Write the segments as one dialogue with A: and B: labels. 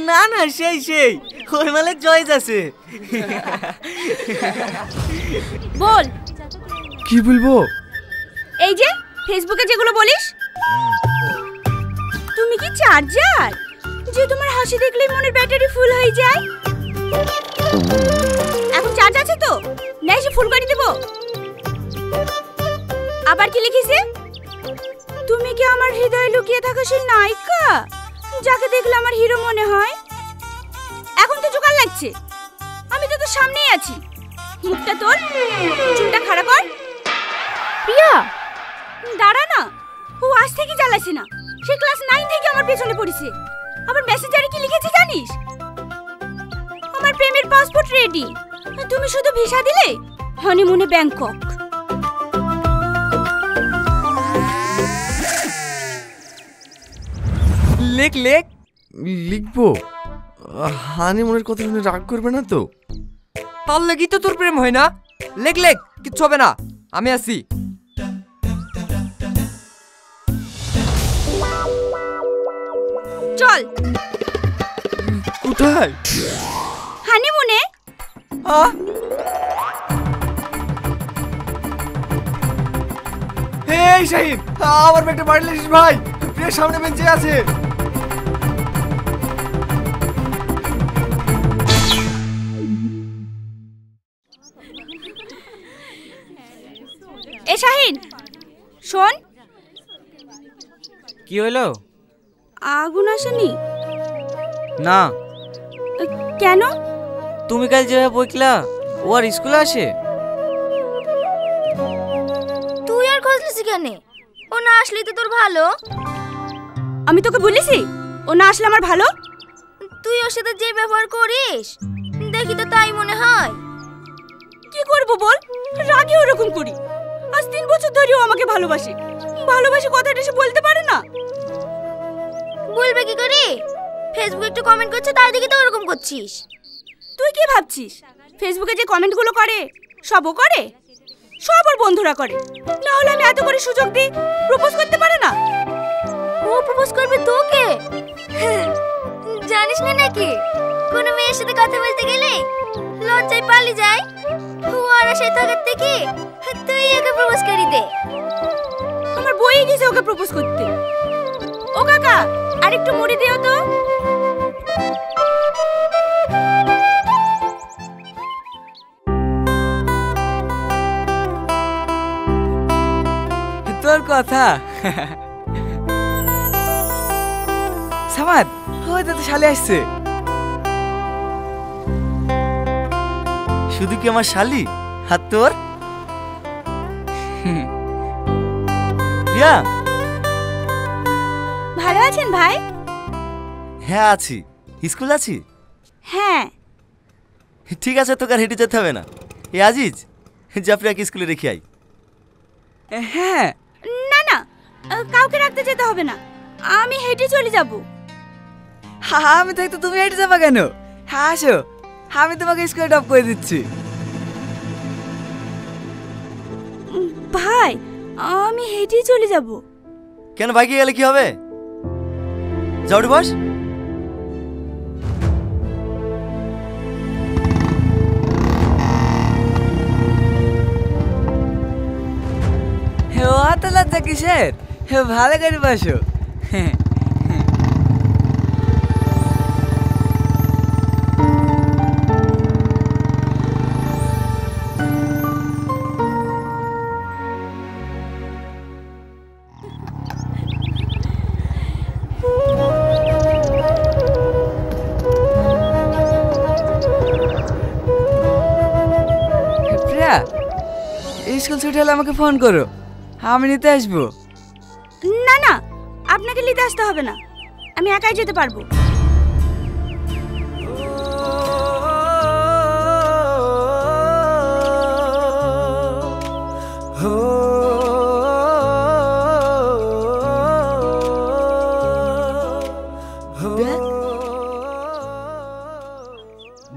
A: না না, সেই সেই ওই মালে চয়েস আছে।
B: বল।
C: কি বলবো?
B: এই যে ফেসবুকে যেগুলো বলিস। তুমি কি চার্জার যে তোমার হাসি দেখলেই মনের ব্যাটারি ফুল হয়ে যায়? এখন চার্জ আছে তো, না এসে ফুল করে দেব? আবার কি লিখিছে? তুমি কি আমার হৃদয়ে লুকিয়ে থাকা সেই নায়িকা যাকে দেখলে আমার হিরো মনে হয়? এখন তো জোকার লাগছে, আমি তো তোর সামনেই আছি। মুখটা তোল, চুলটা খাড়া কর। প্রিয়া দাঁড়া না, ও আজ থেকে জ্বালাইছে না, সে ক্লাস 9 থেকে আমার পেছনে পড়েছে। আবার মেসেঞ্জারে কি লিখেছে জানিস? আমার প্রেমের পাসপোর্ট রেডি, তুমি শুধু ভিসা দিলে হনিমুনে ব্যাংকক।
C: লেখ লেখ। লিখবো? হানিমুনের কথা শুনে রাগ করবে না তো?
D: তার লাগি তো তোর প্রেম হয় না। লেখ লেখ, কিচ্ছু হবে না, আমি আছি।
B: চল।
C: কোথায়?
B: হানিমুনে।
C: এই শাহিন, আমার ব্যাগটা বাড়ি লিস ভাই, প্রিয়ার সামনে বেঞ্চে আছে।
B: এ শাহিন শোন।
A: কি হলো?
B: আগুন আসেনি?
A: না।
B: কেন?
A: তুমি কাল যেভাবে বইকলা ও আর স্কুলে আসে?
E: তুই আর খোঁজলিস কেন? ও না আসলে তো তোর ভালো।
B: আমি তোকে বলেছি ও না আসলে আমার ভালো?
E: তুই ওর সাথে যে ব্যবহার করিস দেখি তো তাই মনে হয়।
B: কি করব বল, রাগে ওরকম করি। আজ 3 বছর ধরে ও আমাকে ভালোবাসে, ভালোবাসে কথাটা সে বলতে পারে না।
E: বলবে কি করে? ফেসবুকে একটু কমেন্ট করছে তাই দেখি তো ওরকম করছিস।
B: তুই কি ভাবছিস ফেসবুকে যে কমেন্টগুলো করে সবও করে? সব ওর বন্ধুরা করে, না হলে আমি এত করে সুযোগ দিই প্রপোজ করতে পারে না।
E: ও প্রপোজ করবে তোকে? জানিস না নাকি কোনো মেয়ের সাথে কথা বলতে গেলে লজ্জায় পালিয়ে যায়। ও আর আশায় থাকার থেকে তুই ওকে প্রপোজ করি দে।
B: আমার বই গেছে ওকে প্রপোজ করতে। ও কাকা আরেকটু মুড়ি দিও তো।
A: তোর কথা সামাদ, হয়তো তো শালি আসছে। শুধু কি আমার শালি, হাত তোর? রিয়া,
B: ভালো আছেন ভাই?
A: হ্যাঁ আছি। স্কুল আছি?
B: হ্যাঁ।
A: ঠিক আছে, তোকে আর হেঁটে যেতে হবে না। এ আজিজ, যা প্রিয়াকে স্কুলে রেখে আই।
B: হ্যাঁ। না না, কাউকে রাখতে যেতে হবে না, আমি হেঁটে চলে যাব।
A: আমি থাকতে তুমি হেঁটে যাবা কেন? হ্যাঁ আসো, আমি তোমাকে স্কুলে ড্রপ করে দিচ্ছি।
B: ভাই আমি হেঁটেই চলে যাব।
A: কেন, বাইকে গেলে কি হবে? যাও রে বস। অত লজ্জা কিসের? ভালো করে বসো। প্রিয়া, স্কুল ছুটি হলে আমাকে ফোন করো, আমি নিতে আসবো।
B: না না, আপনাকে নিতে আসতে হবে না, আমি একাই যেতে পারবো।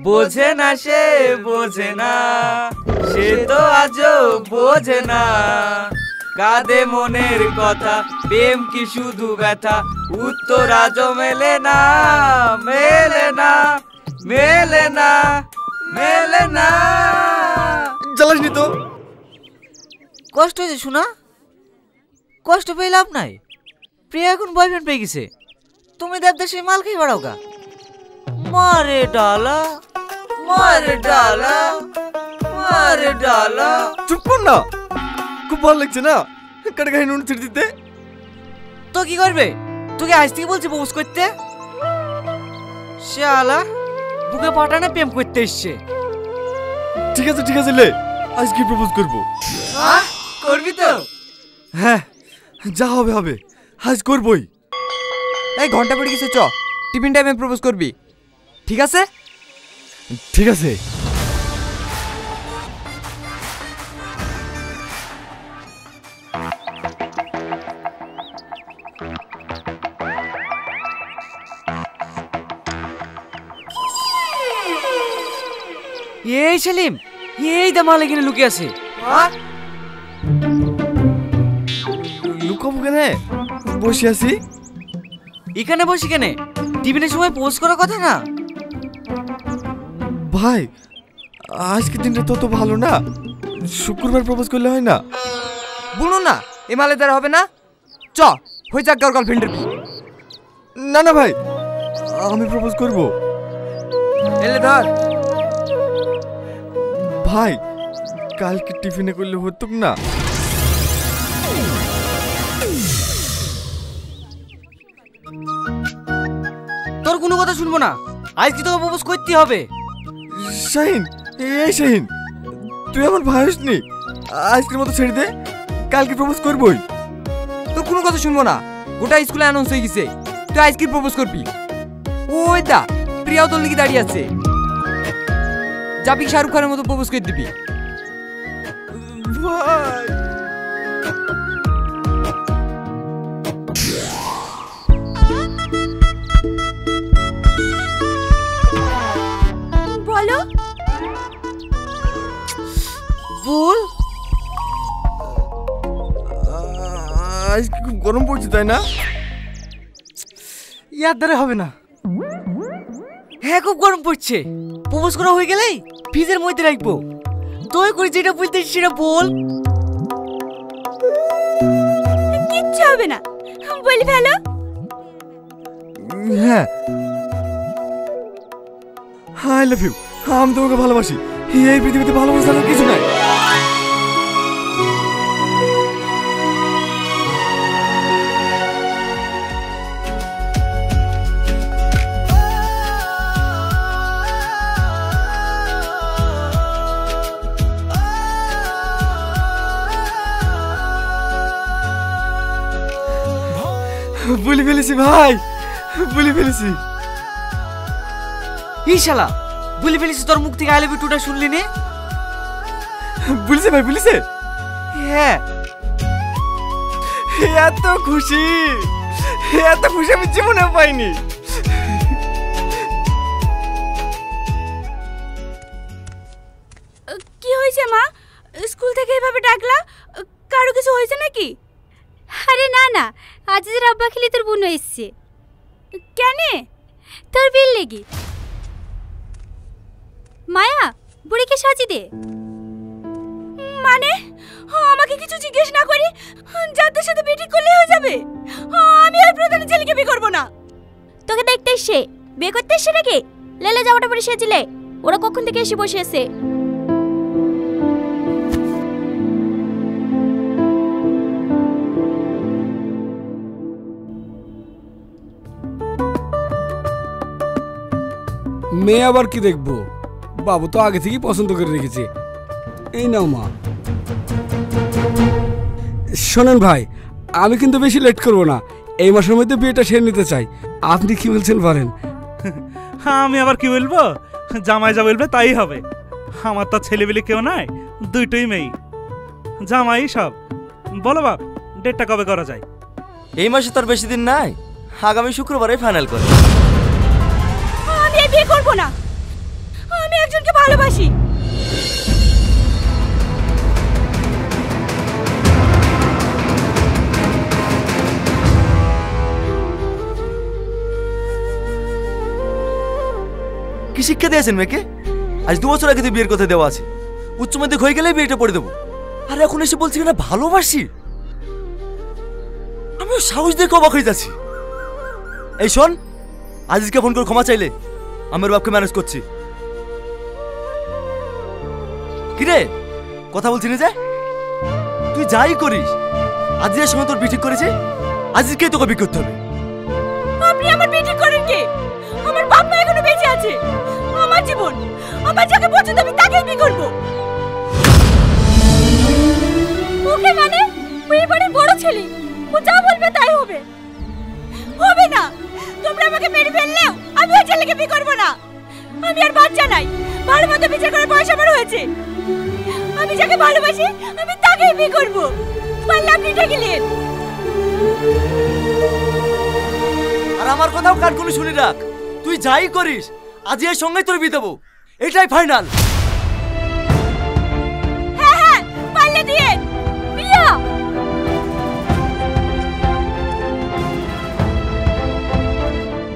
A: বোঝে না সে, বোঝে না সে তো আজও বোঝে না, কাঁদে মনের কথা, প্রেম কি শুধু ব্যথা, উত্তর আজও মেলে না। মেলে না মেলে না।
C: জ্বালাসনি তো।
A: কষ্ট হয়েছে শোনা, কষ্ট পেয়ে লাভ নাই। প্রিয়া এখন বয়ফ্রেন্ড পেয়ে গেছে, তুমি দেবদাসে মাল খেয়ে বেড়াও গা। মারে ডালা মারে ডালা মারে ডালা।
C: চুপ কর না, খুব ভালো লাগছে না কাটা গায়ে নুন ছিড়ে দিতে।
A: তো কি করবে, তোকে আজ থেকে বলছি প্রপোজ করতে। শালা বুকে পাঠানে প্রেম করতে এসছে।
C: ঠিক আছে লে, আজকে প্রপোজ করবো।
A: করবি তো?
C: হ্যাঁ, যা হবে হবে, আজ করবই।
D: এই ঘন্টা পড়ে গেছে, চ টিফিন টাইমে প্রপোজ করবি, ঠিক আছে?
C: ঠিক আছে।
A: এই সেলিম, এই দা মাল এখানে লুকিয়ে আছে।
C: লুকাবো কেনে, বসে আছি।
A: এখানে বসি কেনে? টিফিনের সময় পোস্ট করার কথা না?
C: ভাই আজকে দিনটা তত ভালো না, শুক্রবার প্রপোজ করলে হয় না?
D: বলুন না এ মালে দ্বারা হবে না, চ হয়ে যাক গার্লফ্রেন্ডের বিয়ে।
C: না না ভাই, আমি প্রপোজ করব।
D: এলে ধর।
C: ভাই কালকে টিফিনে করলে হতো না?
A: তোর কোনো কথা শুনবো না, আজকে তোকে প্রপোজ করতে হবে।
C: শাহিন, এই শাহিন, তুই আমার ভাই হসনি, আজকের মতো ছেড়ে দে, কালকে প্রপোজ করবই।
D: তোর কোনো কথা শুনবো না, গোটা স্কুলে অ্যানাউন্স হয়ে গেছে তুই আজকে প্রপোজ করবি। ওই দা প্রিয়াও তোর লিখে দাঁড়িয়ে আছে, যাবি শাহরুখ খানের মতো প্রপোজ করে দিবি।
C: ভাই
B: বলো।
A: বল।
C: আজকে খুব গরম পড়ছে তাই না?
A: ইয়ার দ্বারা হবে না। হ্যাঁ খুব গরম পড়ছে, প্রপোজ করা হয়ে গেলেই ফ্রিজের মধ্যে রাখবো। দয়া করে যেটা বলতে সেটা বল।
B: কিচ্ছু হবে না, বলি ফেলো।
C: হ্যাঁ, আই লাভ ইউ, আমি তোমাকে ভালোবাসি, এই পৃথিবীতে ভালোবাসার আর কিছু নাই। বলে ফেলেছি ভাই, বলে ফেলেছি।
A: এই শালা বলে ফেলিস, তোর মুখ থেকে আই লাভ ইউ টুটা শুনলি নে?
C: বলেছে ভাই, বলেছে।
A: হ্যাঁ।
C: এত খুশি, এত খুশি আমি জীবনে পাইনি।
B: কি হয়েছে মা, স্কুল থেকে এভাবে ডাকলা? কারো কিছু হয়েছে নাকি?
E: আরে না না, আজিজের আব্বা খেলি তোর বোন এসছে।
B: কেন?
E: তোর বিল লেগে। মায়া বুড়িকে সাজি দে।
B: মানে আমাকে কিছু জিজ্ঞেস না করে যাদের সাথে বিয়ে ঠিক করলে হয়ে যাবে? আমি আর প্রধানের ছেলেকে বিয়ে করবো না।
E: তোকে দেখতে এসে বিয়ে করতে এসে নাকি? লেলে জামাটা পরে সেজিলে, ওরা কখন থেকে এসে বসে আছে।
F: মেয়ে আবার কি দেখবো, বাবু তো আগে থেকেই পছন্দ করে রেখেছে। এই নাও মা। শোনেন ভাই, আমি কিন্তু বেশি লেট করবো না, এই মাসের মধ্যে বিয়েটা সেরে নিতে চাই। আপনি কি বলছেন বলেন?
G: হ্যাঁ আমি আবার কি বলবো, জামাই যা বলবে তাই হবে। আমার তো ছেলেবেলে কেউ নাই, দুইটাই মেয়ে, জামাই সব। বলো বাপ, ডেটটা কবে করা যায়?
H: এই মাসে তার বেশি দিন নাই, আগামী শুক্রবারে ফাইনাল করে।
B: আমি এই বিয়ে করবো না, আমি একজনকে ভালোবাসি।
H: কি শিক্ষা দিয়েছেন মেয়েকে? আজ 2 বছর আগে তো বিয়ের কথা দেওয়া আছে, উচ্চ মাধ্যমিক হয়ে গেলেই বিয়েটা পড়ে দেবো, আর এখন এসে বলছি না ভালোবাসি। আমিও সাহস দেখে অবাক হয়ে যাচ্ছি। এই শোন, আজিজকে ফোন করে ক্ষমা চাইলে আমার বাপকে ম্যানেজ করছি। কিরে কথা বলছি না যে? তুই যাই করিস, আজিজের সঙ্গে তোর বিয়ে ঠিক করেছে, আজিজকেই তোকে বিয়ে করতে হবে।
B: আপনি আমার বিয়ে ঠিক করেন কে? আমার বাপ মা এখনো বেঁচে আছে। আমার জীবন, আমার যাকে পছন্দ আমি তাকেই বিয়ে করব। ওকে মানে ওই বাড়ির বড় ছেলে, ও যা বলবে তাই হবে। হবে না, তোমরা আমাকে মেরে ফেললেও আমি ওই ছেলেকে বিয়ে করব না। আমি আর বাচ্চা নাই, ভালো মতো বিচার করার বয়স আমার হয়েছে। আমি যাকে ভালোবাসি আমি তাকেই বিয়ে করব। পারলে আপনি ঠেকে নিন।
H: আর আমার কথাও কান খুলে শুনে রাখ, তুই যাই করিস আজিজের সঙ্গেই তোর বিয়ে দেবো, এটাই ফাইনাল।
B: হ্যাঁ হ্যাঁ, পারলে দিয়ে প্রিয়া।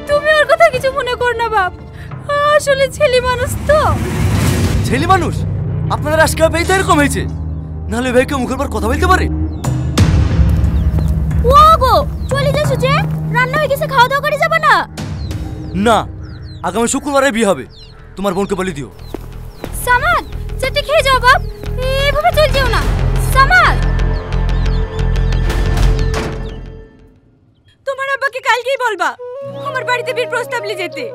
B: তুমি ওর কথা কিছু মনে কর না বাপ, আসলে ছেলে মানুষ তো।
H: ছেলে মানুষ? আপনাদের আজকাল ভাই তো এরকম হয়েছে, নাহলে ভাইকে মুখের পর কথা বলতে পারে?
B: ও গো চলে যাচ্ছ যে? রান্না হয়ে গেছে, খাওয়া দাওয়া করে যাবে না?
H: না, আগামী শুক্রবারে বিয়ে হবে, তোমার বোনকে বলে দিও।
B: সামাদ চারটে খেয়ে যাও বাপ, এভাবে চল যেও না। সামাদ, তোমার আব্বাকে কালকেই বলবা আমার বাড়িতে বিয়ের প্রস্তাব নিয়ে যেতে।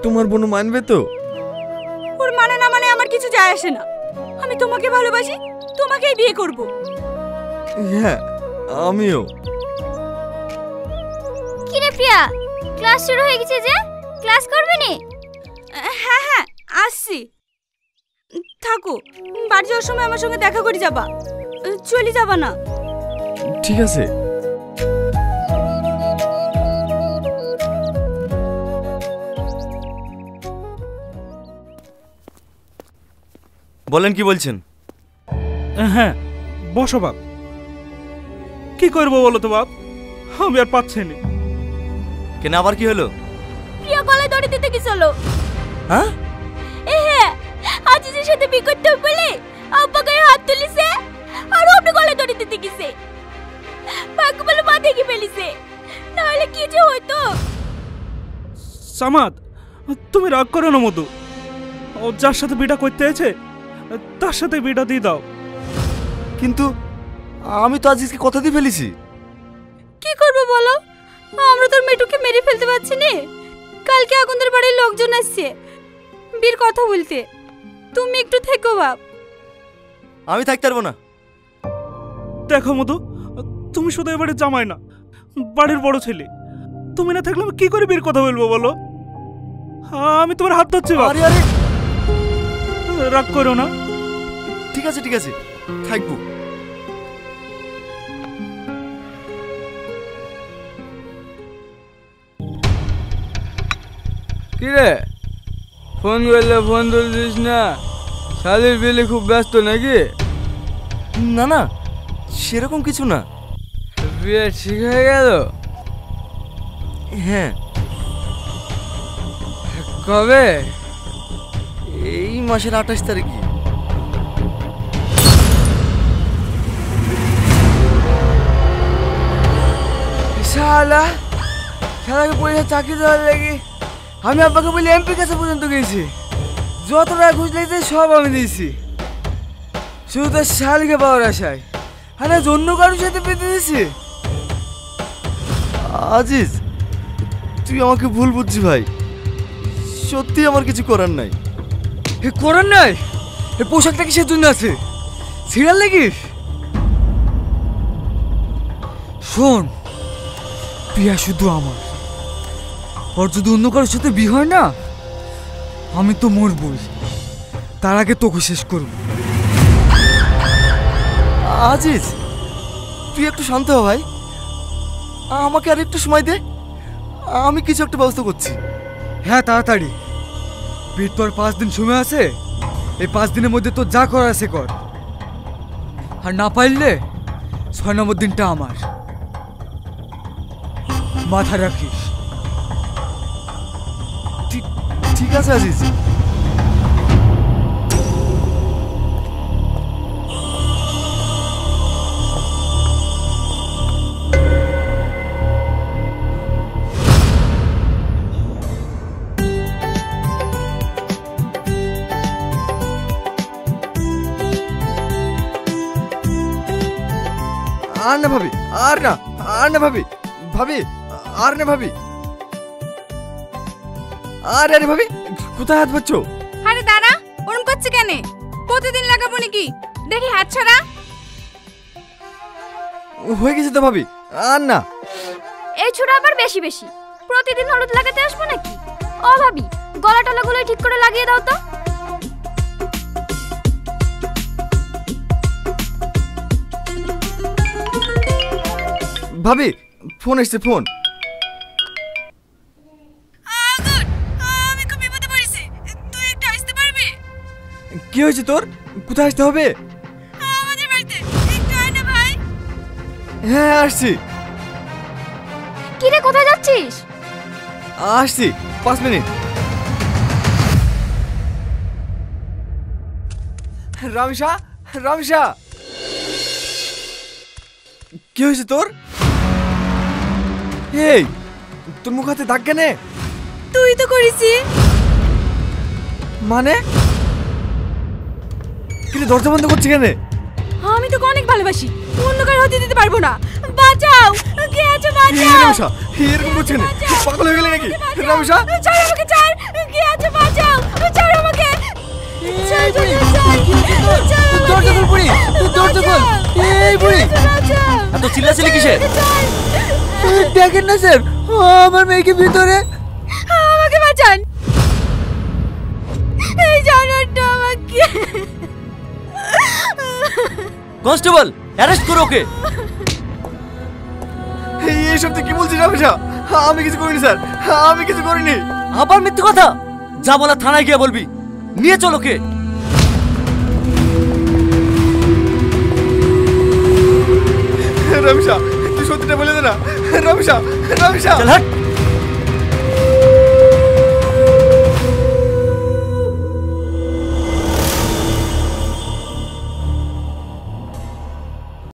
C: তোমার বোন মানবে তো?
B: ওর মানে না মানে আমার কিছু যায় আসে না। আমি তোমাকে ভালোবাসি, তোমাকেই বিয়ে করব।
C: হ্যাঁ আমিও।
E: কি রে প্রিয়া, ক্লাস শুরু হয়ে গেছে যে, ক্লাস করবি নি?
B: হ্যাঁ হ্যাঁ আসছি। থাকো, বাড়ি যাওয়ার সময় আমার সঙ্গে দেখা করে যাবা, চলে যাবা না।
C: ঠিক আছে।
H: বলেন, কি বলছেন?
G: হ্যাঁ বসো বাপ। কি করবো বলো তো বাপ, আমি আর পাচ্ছি না।
H: কেন, আবার কি হলো?
B: প্রিয়া গলায় দড়ি দিতে গেছিল।
H: হ্যাঁ?
B: হ্যাঁ, আজিজের সাথে বিয়ে করতে হবে বলে আব্বা গায়ে হাত তুলিছে, আর ও আপনি গলায় দড়ি দিতে গেছে। ভাগ্য বলে মা দেখে ফেলিছে, নাহলে কি যে হইতো।
G: সামাদ, তুমি রাগ করো না মধু, ও যার সাথে বিয়েটা করতে আছে তার সাথে বিয়েটা দিয়ে দাও।
H: কিন্তু আমি তো আজিজকে কথা দিয়ে ফেলেছি।
B: কি করবো বলো, আমরা তোর মেয়েটুকে মেরে ফেলতে পারছি না। কালকে আগুনদের বাড়ির লোকজন আসছে বীর কথা বলতে, তুমি একটু থেকো বাপ।
H: আমি থাকতে পারবো না।
G: দেখো মধু, তুমি শুধু এবারে জামাই না, বাড়ির বড় ছেলে। তুমি না থাকলে আমি কি করে বিয়ের কথা বলবো বলো? আমি তোমার হাত ধরছি বাপ।
H: আরে আরে,
G: রাগ করো না।
H: ঠিক আছে ঠিক আছে, থাকবো।
F: কিরে ফোন করলে ফোন তুলছিস না? শালির বিলি খুব ব্যস্ত নাকি?
H: না না, সেরকম কিছু না।
F: বিয়ে ঠিক হয়ে গেল?
H: হ্যাঁ।
F: কবে?
H: এই মাসের 28 তারিখে।
F: শালা শালাকে পয়সা চাকরি দেওয়ার লাগে আমি আব্বাকে বলি এমপি কাছে পর্যন্ত গেছি, যত টাকা ঘুষ লেগেছে সব আমি দিয়েছি, শুধু তার শালিকে পাওয়ার আশায়। আর আজ অন্য কারোর সাথে পেতে দিছি।
H: আজিজ, তুই আমাকে ভুল বুঝছিস ভাই, সত্যি আমার কিছু করার নাই।
F: এ করার নাই? এ পোশাকটা কিসের জন্য আছে? সিরিয়াল লাগিস? শোন, প্রিয়া শুধু আমার, ওর যদি অন্য কারোর সাথে বিয়ে হয় না আমি তো মরবই, তার আগে তোকে শেষ করব।
H: আজিজ, তুই একটু শান্ত হ ভাই, আমাকে আর একটু সময় দে, আমি কিছু একটা ব্যবস্থা করছি।
F: হ্যাঁ তাড়াতাড়ি, বিয়ের তো আর 5 দিন সময় আছে, এই 5 দিনের মধ্যে তো যা করার আছে কর, আর না পারলে 6 নম্বর দিনটা আমার। মাথা রাখিস।
C: ঠিক আছে আজিজ। আর না ভাবি, আর না, আর না ভাবি, ভাবি আর না ভাবি, আরে আরে ভাবি কোথায় হাত পাচ্ছ?
B: আরে দাঁড়া, ওরম করছে কেন? প্রতিদিন লাগাবো নাকি? দেখি হাত ছড়া।
C: হয়ে গেছে তো ভাবি, আর না।
E: এই ছোড়া আবার বেশি বেশি প্রতিদিন হলুদ লাগাতে আসবো নাকি? ও ভাবি, গলা টলাগুলো ঠিক করে লাগিয়ে দাও তো।
C: ভাবি ফোন এসছে, ফোন।
B: আমি খুব বিপদে পড়েছি, তুই একটু আসতে পারবি?
C: কি হয়েছে তোর? কোথায় আসতে হবে?
B: আমাদের বাড়িতে একটু আয় না ভাই।
C: হ্যাঁ আসছি,
E: কি রে, কোথায় যাচ্ছিস?
C: আসছি 5 মিনিট। রামিসা, রামিসা কি হয়েছে তোর? এই তোর মুখ হাতে দাগ কেন?
B: তুই তো করেছি।
C: মানে কিন্তু দরজা বন্ধ করছে কেন?
B: আমি তোকে অনেক ভালোবাসি, অন্ধকার হতে দিতে পারবো না। বাঁচাও, কে আছে? বাঁচাও।
C: রামিসা এরকম করছে কেন? পাগল হয়ে গেলে নাকি? রামিসা
B: ছাড় আমাকে, ছাড়। কে আছে? বাঁচাও, ছাড় আমাকে। ছাড়, ছাড়, ছাড়।
F: দরজা খোল বুড়ি, দরজা খোল। এই বুড়ি,
H: এত চিল্লাচিল্লি কিসের?
F: দেখেন না স্যার, আমার মেয়েকে ভিতরে।
B: আমাকে বাঁচান, এই জানোয়ারটা আমাকে।
H: কনস্টেবল অ্যারেস্ট করো ওকে।
C: এইসব তুই কি বলছিস রামিসা? আমি কিছু করিনি স্যার, আমি কিছু করিনি।
H: আবার মিথ্যে কথা? যা বলা থানায় গিয়ে বলবি। নিয়ে চল ওকে।
C: রামিসা তুই সত্যিটা বলে দে না। রামিসা, রামিসা
H: চল হাট।